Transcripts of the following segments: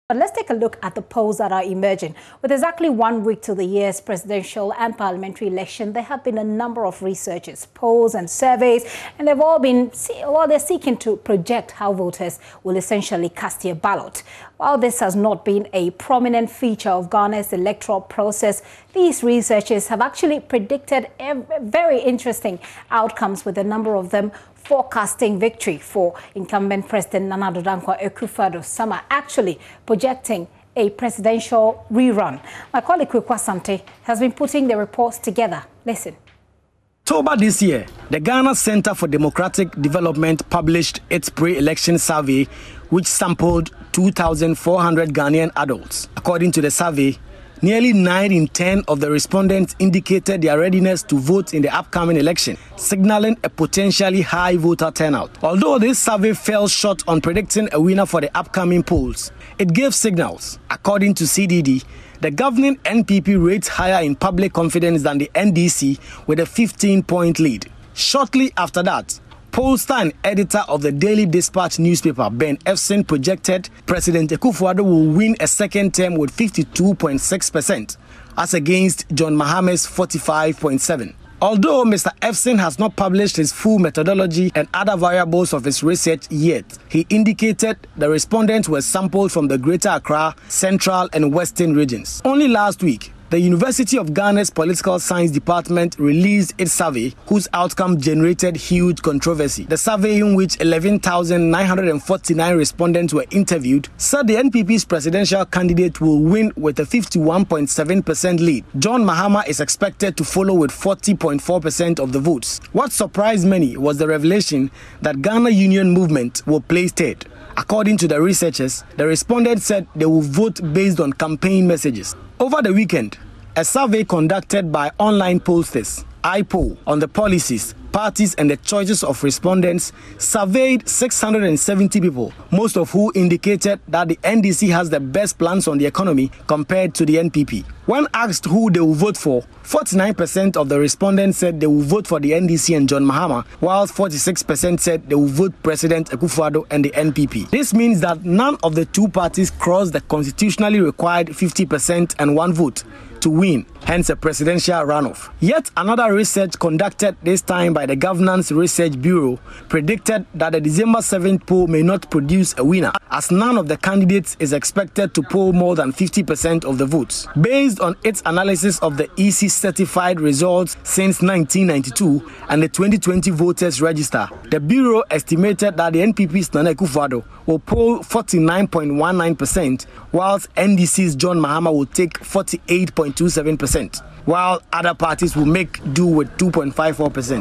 But let's take a look at the polls that are emerging. With exactly 1 week to the year's presidential and parliamentary election, there have been a number of researches, polls and surveys, and they've all been, they're seeking to project how voters will essentially cast their ballot. While this has not been a prominent feature of Ghana's electoral process, these researchers have actually predicted very interesting outcomes, with a number of them forecasting victory for incumbent President Akufo-Addo. Some are actually projecting a presidential rerun. My colleague Akufo-Addo has been putting the reports together. Listen. October this year, the Ghana Center for Democratic Development published its pre-election survey, which sampled 2,400 Ghanaian adults. According to the survey, nearly 9 in 10 of the respondents indicated their readiness to vote in the upcoming election, signaling a potentially high voter turnout. Although this survey fell short on predicting a winner for the upcoming polls, it gave signals. According to CDD, the governing NPP rates higher in public confidence than the NDC, with a 15-point lead. Shortly after that, pollster and editor of the Daily Dispatch newspaper, Ben Ephson, projected President Akufo-Addo will win a second term with 52.6%, as against John Mahama's 45.7%. Although Mr. Ephson has not published his full methodology and other variables of his research yet, he indicated the respondents were sampled from the Greater Accra, Central and Western regions. Only last week, the University of Ghana's Political Science Department released its survey, whose outcome generated huge controversy. The survey, in which 11,949 respondents were interviewed, said the NPP's presidential candidate will win with a 51.7% lead. John Mahama is expected to follow with 40.4% of the votes. What surprised many was the revelation that Ghana Union Movement will place third. According to the researchers, the respondents said they will vote based on campaign messages. Over the weekend, a survey conducted by online pollsters, iPoll, on the policies, parties and the choices of respondents surveyed 670 people, most of who indicated that the NDC has the best plans on the economy compared to the NPP. When asked who they will vote for, 49% of the respondents said they will vote for the NDC and John Mahama, while 46% said they will vote President Akufo-Addo and the NPP. This means that none of the two parties crossed the constitutionally required 50% and 1 vote to win, hence a presidential runoff. Yet another research conducted this time by the Governance Research Bureau predicted that the December 7th poll may not produce a winner, as none of the candidates is expected to poll more than 50% of the votes. Based on its analysis of the EC certified results since 1992 and the 2020 voters register, the Bureau estimated that the NPP's Nana Akufo-Addo will poll 49.19%, whilst NDC's John Mahama will take 48.27%, while other parties will make do with 2.54%.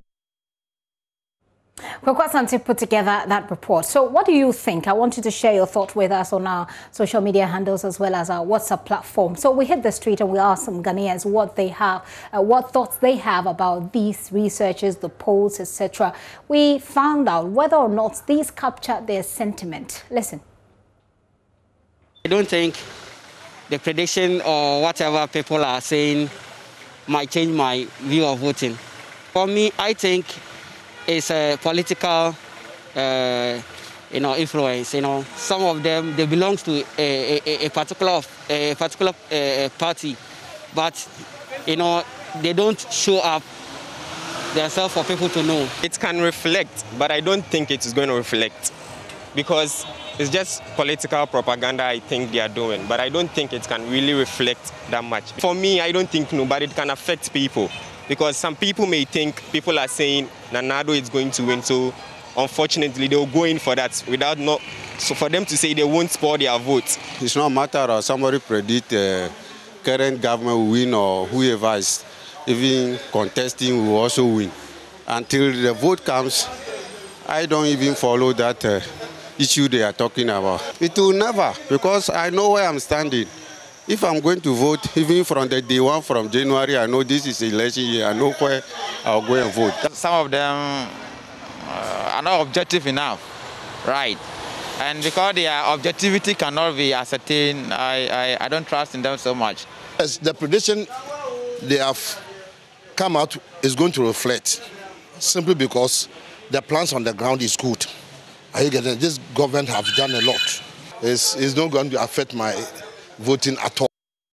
Akufo-Addo put together that report. So what do you think? I want you to share your thoughts with us on our social media handles as well as our WhatsApp platform. So we hit the street and we asked some Ghanaians what they have, what thoughts they have about these researches, the polls, etc. We found out whether or not these capture their sentiment. Listen. I don't think the prediction or whatever people are saying might change my view of voting. For me, I think it's a political, influence. Some of them, they belong to a particular party, but they don't show up themselves for people to know. It can reflect, but I don't think it is going to reflect, because it's just political propaganda I think they are doing, but I don't think it can really reflect that much. For me, I don't think but it can affect people, because some people may think people are saying Nana-Addo is going to win, so unfortunately they'll go in for that so for them to say they won't spoil their votes. It's not a matter of somebody predict current government will win or whoever is even contesting will also win. Until the vote comes, I don't even follow that issue they are talking about. It will never, because I know where I'm standing. If I'm going to vote, even from the day 1 from January, I know this is election year, I know where I'll go and vote. Some of them are not objective enough, right? And because their objectivity cannot be ascertained, I don't trust in them so much. Yes, the prediction they have come out is going to reflect, simply because the plans on the ground is good. This government have done a lot. It's not going to affect my voting at all.